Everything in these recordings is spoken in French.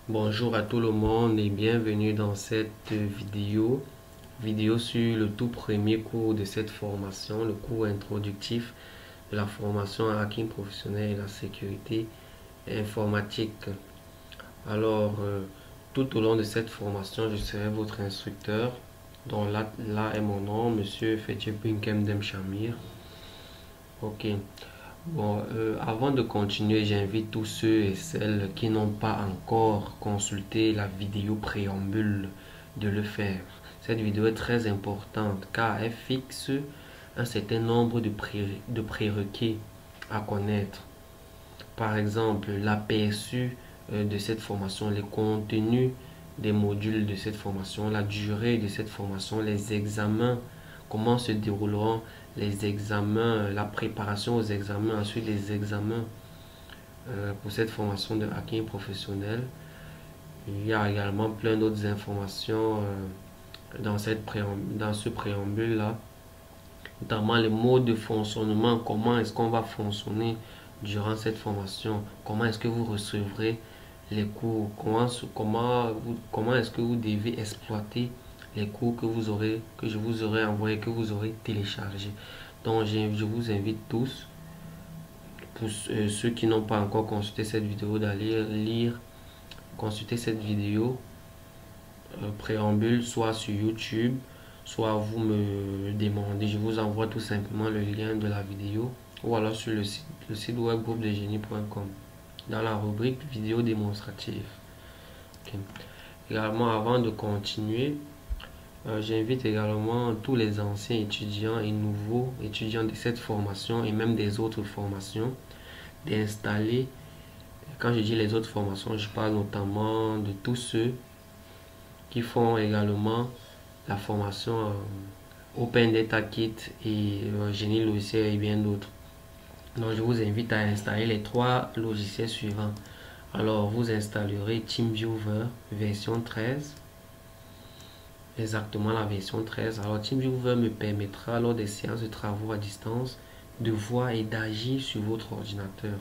Bonjour à tout le monde et bienvenue dans cette vidéo sur le tout premier cours de cette formation, le cours introductif de la formation en hacking professionnel et la sécurité informatique. Alors, tout au long de cette formation, je serai votre instructeur, dont là est mon nom, Monsieur Fethiye Pinkem Demchamir. Ok. Bon, avant de continuer, j'invite tous ceux et celles qui n'ont pas encore consulté la vidéo préambule de le faire. Cette vidéo est très importante car elle fixe un certain nombre de prérequis à connaître. Par exemple, l'aperçu de cette formation, les contenus des modules de cette formation, la durée de cette formation, les examens, comment se dérouleront les examens, la préparation aux examens, ensuite les examens pour cette formation de hacking professionnel. Il y a également plein d'autres informations dans ce préambule-là, notamment les modes de fonctionnement, comment est-ce qu'on va fonctionner durant cette formation, comment est-ce que vous recevrez les cours, comment est-ce que vous devez exploiter les cours que je vous aurai envoyés, que vous aurez téléchargés. Donc je vous invite tous, pour ceux qui n'ont pas encore consulté cette vidéo, d'aller consulter cette vidéo préambule, soit sur YouTube, soit vous me demandez, je vous envoie tout simplement le lien de la vidéo, ou alors sur le site web groupedegenie.com dans la rubrique vidéo démonstrative. Okay. Également, avant de continuer, j'invite également tous les anciens étudiants et nouveaux étudiants de cette formation et même des autres formations d'installer. Quand je dis les autres formations, je parle notamment de tous ceux qui font également la formation Open Data Kit et génie logiciel et bien d'autres. Donc je vous invite à installer les trois logiciels suivants. Alors vous installerez TeamViewer version 13. Exactement la version 13. Alors TeamViewer me permettra lors des séances de travaux à distance de voir et d'agir sur votre ordinateur.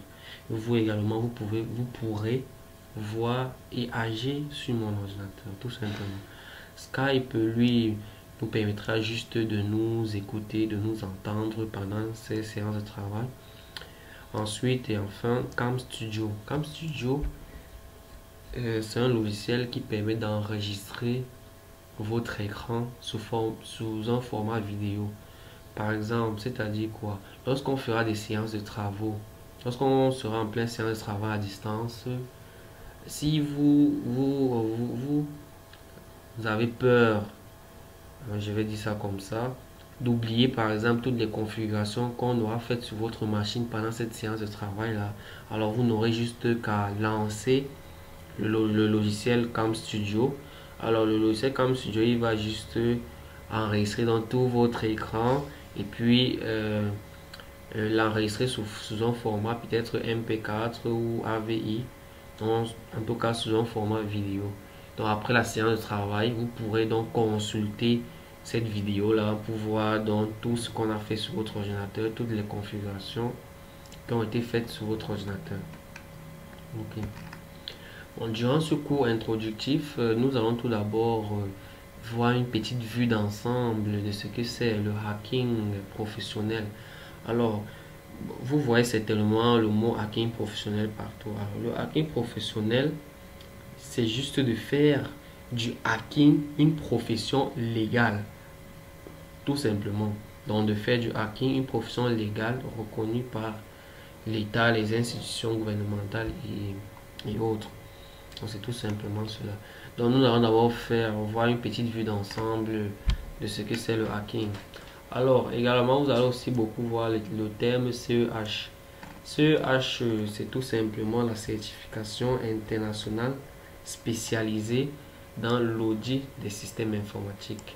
Vous également, vous pourrez voir et agir sur mon ordinateur, tout simplement. Skype, lui, nous permettra juste de nous écouter, de nous entendre pendant ces séances de travail. Ensuite et enfin, CamStudio. CamStudio, c'est un logiciel qui permet d'enregistrer votre écran sous un format vidéo. Par exemple, c'est-à-dire quoi? Lorsqu'on fera des séances de travaux, lorsqu'on sera en pleine séance de travail à distance, si vous avez peur, je vais dire ça comme ça, d'oublier par exemple toutes les configurations qu'on aura faites sur votre machine pendant cette séance de travail là, alors vous n'aurez juste qu'à lancer le logiciel CamStudio. Alors le logiciel CamStudio, il va juste enregistrer dans tout votre écran et puis l'enregistrer sous un format peut-être MP4 ou AVI, en tout cas sous un format vidéo. Donc après la séance de travail, vous pourrez donc consulter cette vidéo là pour voir donc tout ce qu'on a fait sur votre ordinateur, toutes les configurations qui ont été faites sur votre ordinateur. Ok. Bon, durant ce cours introductif, nous allons tout d'abord voir une petite vue d'ensemble de ce que c'est le hacking professionnel. Alors, vous voyez certainement le mot hacking professionnel partout. Alors, le hacking professionnel, c'est juste de faire du hacking une profession légale, tout simplement. Donc, de faire du hacking une profession légale reconnue par l'État, les institutions gouvernementales et autres. Donc c'est tout simplement cela. Donc nous allons d'abord voir une petite vue d'ensemble de ce que c'est le hacking. Alors également vous allez aussi beaucoup voir le terme CEH. CEH c'est tout simplement la certification internationale spécialisée dans l'audit des systèmes informatiques.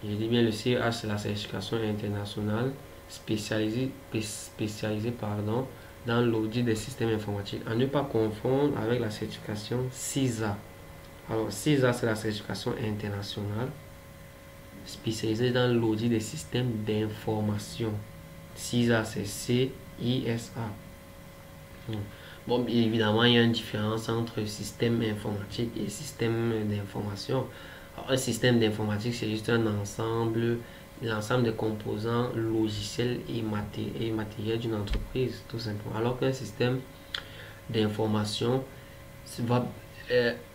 Je dis bien le CEH c'est la certification internationale spécialisée pardon, dans l'audit des systèmes informatiques. À ne pas confondre avec la certification CISA. Alors, CISA, c'est la certification internationale spécialisée dans l'audit des systèmes d'information. CISA, c'est C-I-S-A. Bon, bien évidemment, il y a une différence entre système informatique et système d'information. Alors, un système d'informatique, c'est juste l'ensemble des composants logiciels et matériels d'une entreprise, tout simplement. Alors qu'un système d'information,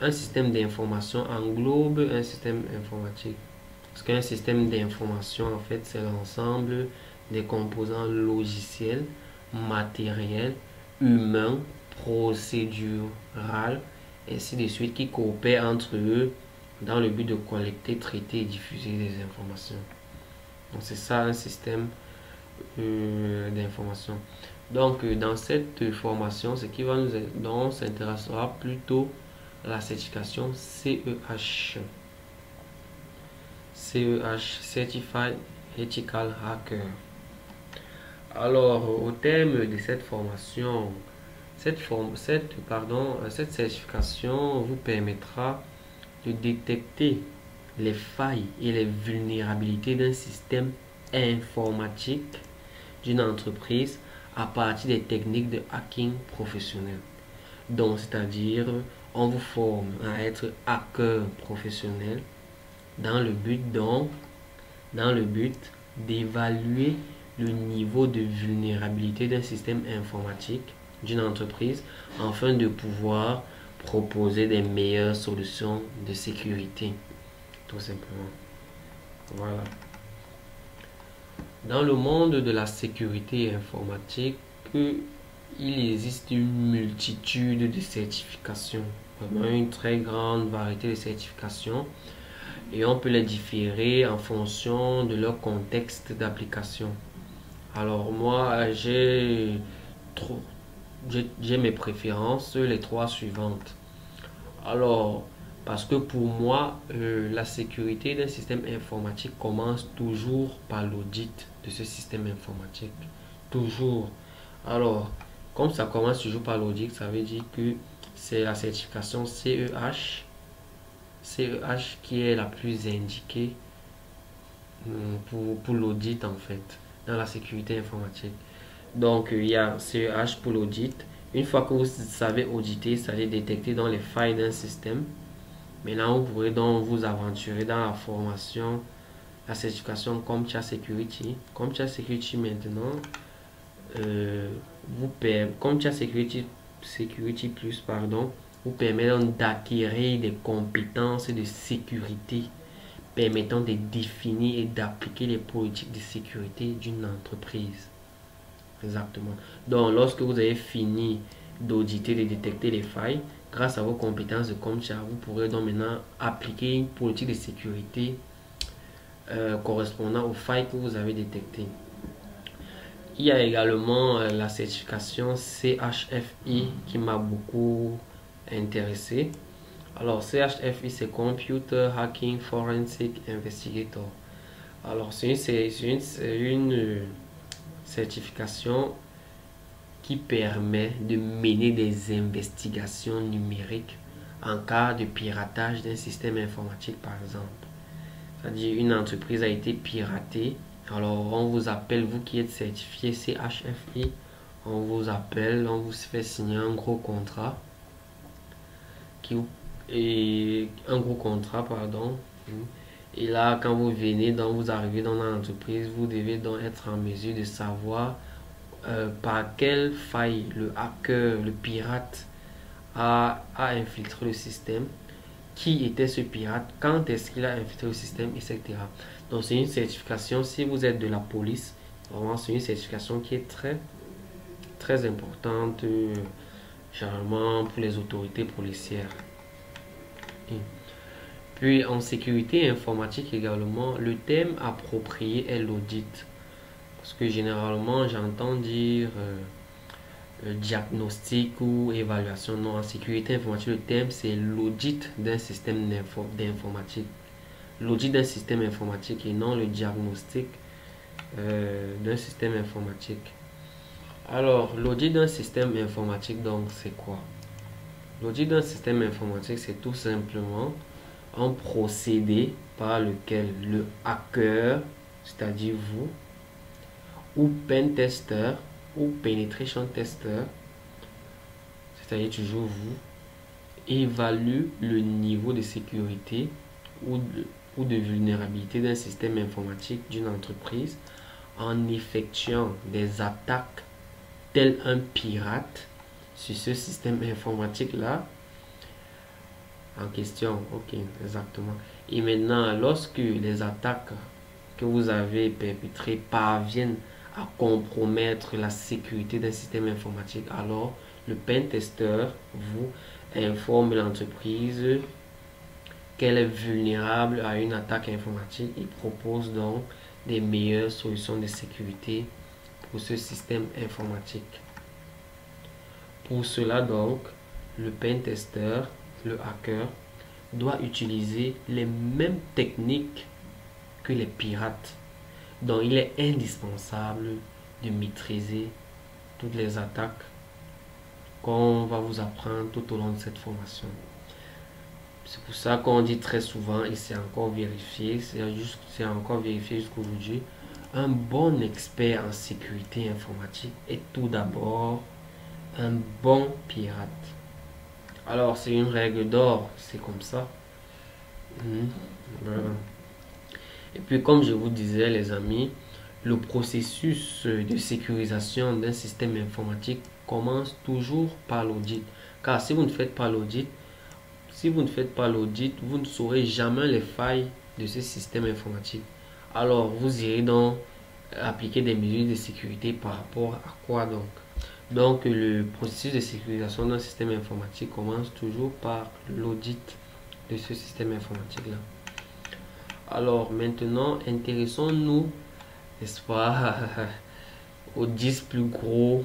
un système d'information englobe un système informatique. Parce qu'un système d'information, en fait, c'est l'ensemble des composants logiciels, matériels, humains, procédural, ainsi de suite, qui coopèrent entre eux dans le but de collecter, traiter et diffuser des informations. Donc c'est ça un système d'information. Donc dans cette formation, ce qui va nous donc on s'intéressera plutôt à la certification CEH. CEH, Certified Ethical Hacker. Alors, au terme de cette formation, cette certification vous permettra de détecter les failles et les vulnérabilités d'un système informatique d'une entreprise à partir des techniques de hacking professionnel. Donc, c'est-à-dire, on vous forme à être hacker professionnel dans le but d'évaluer le niveau de vulnérabilité d'un système informatique d'une entreprise afin de pouvoir proposer des meilleures solutions de sécurité, tout simplement. Voilà. Dans le monde de la sécurité informatique, il existe une multitude de certifications, vraiment une très grande variété de certifications, et on peut les différer en fonction de leur contexte d'application. Alors moi, j'ai mes préférences, les trois suivantes. Alors, parce que pour moi, la sécurité d'un système informatique commence toujours par l'audit de ce système informatique. Toujours. Alors, comme ça commence toujours par l'audit, ça veut dire que c'est la certification CEH qui est la plus indiquée pour l'audit en fait, dans la sécurité informatique. Donc, il y a CEH pour l'audit. Une fois que vous savez auditer, ça allait détecter dans les failles d'un système. Maintenant, vous pourrez donc vous aventurer dans la formation, la certification CompTIA Security. CompTIA Security maintenant, CompTIA Security Plus, pardon, vous permet donc d'acquérir des compétences de sécurité permettant de définir et d'appliquer les politiques de sécurité d'une entreprise. Exactement. Donc, lorsque vous avez fini d'auditer et de détecter les failles, grâce à vos compétences de CompTIA, vous pourrez donc maintenant appliquer une politique de sécurité correspondant aux failles que vous avez détectées. Il y a également la certification CHFI qui m'a beaucoup intéressé. Alors, CHFI, c'est Computer Hacking Forensic Investigator. Alors, c'est une certification qui permet de mener des investigations numériques en cas de piratage d'un système informatique, par exemple. C'est-à-dire, une entreprise a été piratée. Alors, on vous appelle, vous qui êtes certifié CHFI, on vous appelle, on vous fait signer un gros contrat pardon. Et là, quand vous arrivez dans l'entreprise, vous devez donc être en mesure de savoir par quelle faille le hacker, le pirate a infiltré le système, qui était ce pirate, quand est-ce qu'il a infiltré le système, etc. Donc c'est une certification, si vous êtes de la police, vraiment c'est une certification qui est très très importante, généralement pour les autorités policières. Puis en sécurité informatique également, le thème approprié est l'audit. Parce que généralement j'entends dire diagnostic ou évaluation. Non, en sécurité informatique, le thème c'est l'audit d'un système d'informatique. L'audit d'un système informatique et non le diagnostic d'un système informatique. Alors, l'audit d'un système informatique, donc, c'est quoi? L'audit d'un système informatique, c'est tout simplement un procédé par lequel le hacker, c'est-à-dire vous, ou pen tester, ou penetration tester, c'est-à-dire toujours vous, évalue le niveau de sécurité ou de vulnérabilité d'un système informatique d'une entreprise en effectuant des attaques tel un pirate sur ce système informatique-là en question. Ok, exactement. Et maintenant, lorsque les attaques que vous avez perpétrées parviennent à compromettre la sécurité d'un système informatique, alors le pentester vous informe l'entreprise qu'elle est vulnérable à une attaque informatique et propose donc des meilleures solutions de sécurité pour ce système informatique. Pour cela donc, le pentester, le hacker, doit utiliser les mêmes techniques que les pirates. Donc il est indispensable de maîtriser toutes les attaques qu'on va vous apprendre tout au long de cette formation. C'est pour ça qu'on dit très souvent, et c'est encore vérifié, c'est encore vérifié jusqu'aujourd'hui, un bon expert en sécurité informatique est tout d'abord un bon pirate. Alors c'est une règle d'or, c'est comme ça. Voilà. Et puis comme je vous disais les amis, le processus de sécurisation d'un système informatique commence toujours par l'audit. Car si vous ne faites pas l'audit, vous ne saurez jamais les failles de ce système informatique. Alors vous irez donc appliquer des mesures de sécurité par rapport à quoi donc? Donc le processus de sécurisation d'un système informatique commence toujours par l'audit de ce système informatique là. Alors maintenant, intéressons-nous, n'est-ce pas, aux 10 plus gros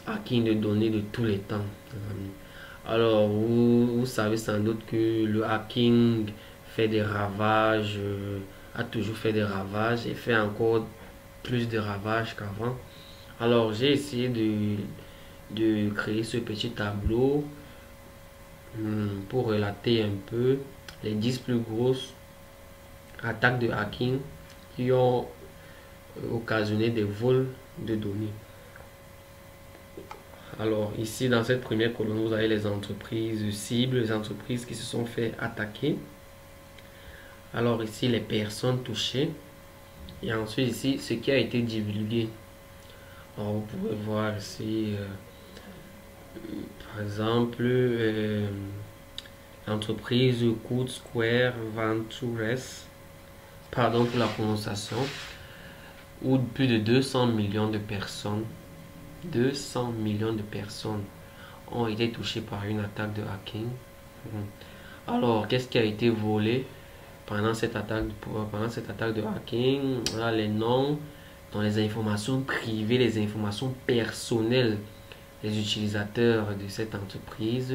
hacking de données de tous les temps. Alors, vous savez sans doute que le hacking fait des ravages, a toujours fait des ravages et fait encore plus de ravages qu'avant. Alors, j'ai essayé de créer ce petit tableau pour relater un peu les 10 plus grosses attaques de hacking qui ont occasionné des vols de données. Alors ici dans cette première colonne vous avez les entreprises cibles, les entreprises qui se sont fait attaquer. Alors ici les personnes touchées et ensuite ici ce qui a été divulgué. Alors vous pouvez voir ici par exemple l'entreprise Coode Square Ventures, pardon pour la prononciation, où plus de 200 millions de personnes ont été touchées par une attaque de hacking. Alors, qu'est-ce qui a été volé pendant cette attaque de hacking? Là, les noms, dans les informations privées, les informations personnelles des utilisateurs de cette entreprise,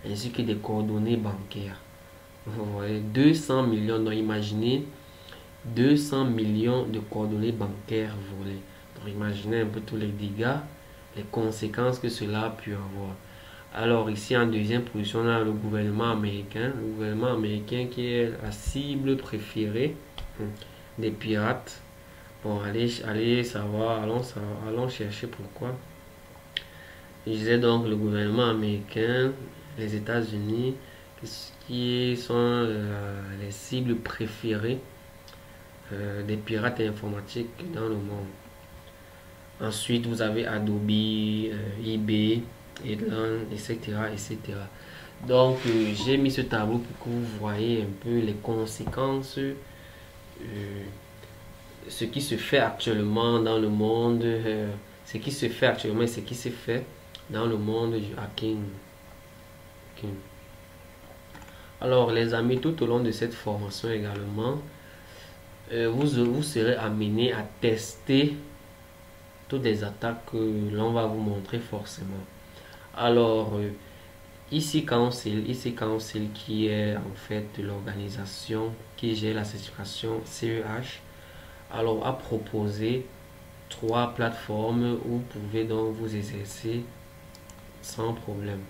ainsi que des coordonnées bancaires. Vous voyez, 200 millions, donc imaginez 200 millions de coordonnées bancaires volées. Donc imaginez un peu tous les dégâts, les conséquences que cela a pu avoir. Alors ici en deuxième position, on a le gouvernement américain. Le gouvernement américain qui est la cible préférée des pirates. Bon, allez savoir, allons chercher pourquoi. Je disais donc le gouvernement américain, les États-Unis, qui sont les cibles préférées des pirates informatiques dans le monde. Ensuite, vous avez Adobe, eBay, Headland, etc., etc. Donc, j'ai mis ce tableau pour que vous voyez un peu les conséquences, ce qui se fait actuellement dans le monde, ce qui se fait actuellement et ce qui s'est fait dans le monde du hacking. Okay. Alors, les amis, tout au long de cette formation également, vous serez amené à tester toutes les attaques que l'on va vous montrer forcément. Alors, ici Council qui est en fait l'organisation qui gère la certification CEH, alors a proposé 3 plateformes où vous pouvez donc vous exercer sans problème.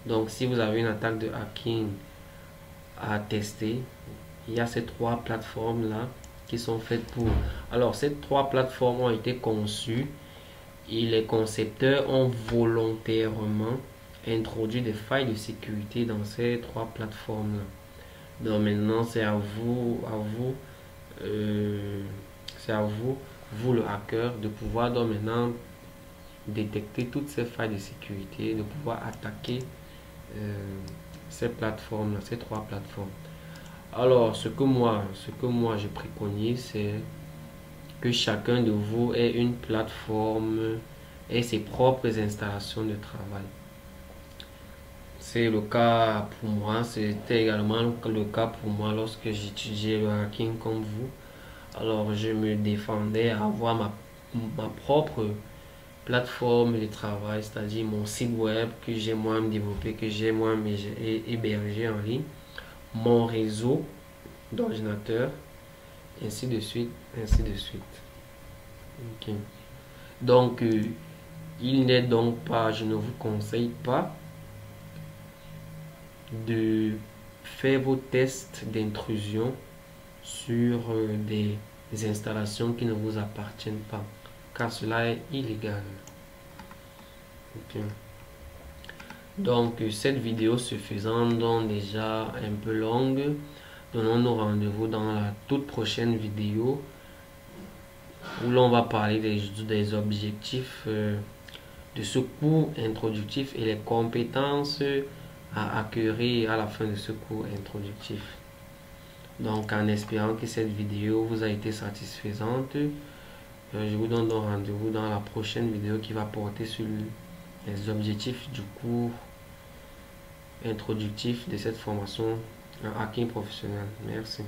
Donc, si vous avez une attaque de hacking à tester, il y a ces 3 plateformes là qui sont faites pour. Alors ces 3 plateformes ont été conçues et les concepteurs ont volontairement introduire des failles de sécurité dans ces trois plateformes-là. Donc maintenant, euh, c'est à vous, vous le hacker, de pouvoir donc maintenant détecter toutes ces failles de sécurité, de pouvoir attaquer euh, ces plateformes-là, ces trois plateformes. Alors, ce que moi je préconise, c'est que chacun de vous ait une plateforme et ses propres installations de travail. C'est le cas pour moi, c'était également le cas pour moi lorsque j'étudiais le hacking comme vous. Alors, je me défendais à avoir ma propre plateforme de travail, c'est-à-dire mon site web que j'ai moi-même développé, que j'ai moi-même hébergé en ligne, mon réseau d'ordinateur, ainsi de suite, ainsi de suite. Ok. Donc, il n'est donc pas, je ne vous conseille pas de faire vos tests d'intrusion sur des installations qui ne vous appartiennent pas, car cela est illégal. Ok. Donc, cette vidéo se faisant donc déjà un peu longue, donnons-nous rendez-vous dans la toute prochaine vidéo où l'on va parler des objectifs de ce cours introductif et les compétences à acquérir à la fin de ce cours introductif. Donc, en espérant que cette vidéo vous a été satisfaisante, je vous donne donc rendez-vous dans la prochaine vidéo qui va porter sur les objectifs du cours introductif de cette formation en hacking professionnel. Merci.